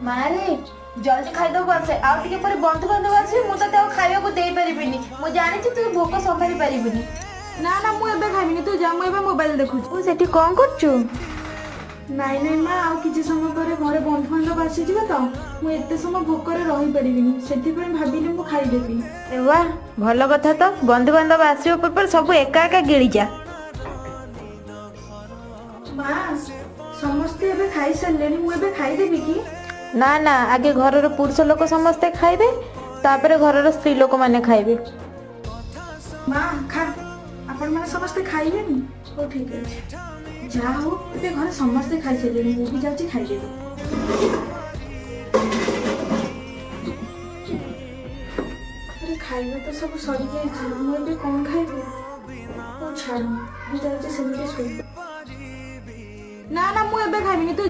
मारे जल्दी खाइदबू आसे आउ टिके पर बंधु बांधव आसी मु तते खाइबा को देई परिबिनी मु जानि छी तू भोक संभाली परिबिनी ना ना मु एबे खाइबिनी तू जा मु एबे मोबाइल देखु तू सेठी कोन करचू नाई नाई माँ आउ किसी समय पर घरे बंधु बांधव आसीजिबे तो मु एते समय भोकरे रही परिबिनी सेति पय भाबिले मु खाइदेबी ए वाह भल कथा तो बंधु बांधव आसीबो पर सब एका एका गिळी जा माँ समस्ते एबे खाइ सल्लेनी मु एबे खाइदेबी कि ना ना आगे घरर पुरुष लोक समस्ते खाइबे तापरे घरर स्त्री लोक माने खाइबे माँ खा आपण माने समस्ते खाइबेनी ओ ठीक है जा हो एबे घर समस्ते खाइ सल्लेनी मु भी जाउची खाइदेबी अरे खाइबा तो सब सरी जाई मु एबे कोन खाइबे ओ छाड़ मु जाउची सेमिते सोई ना ना मु एबे खाइबिनी तू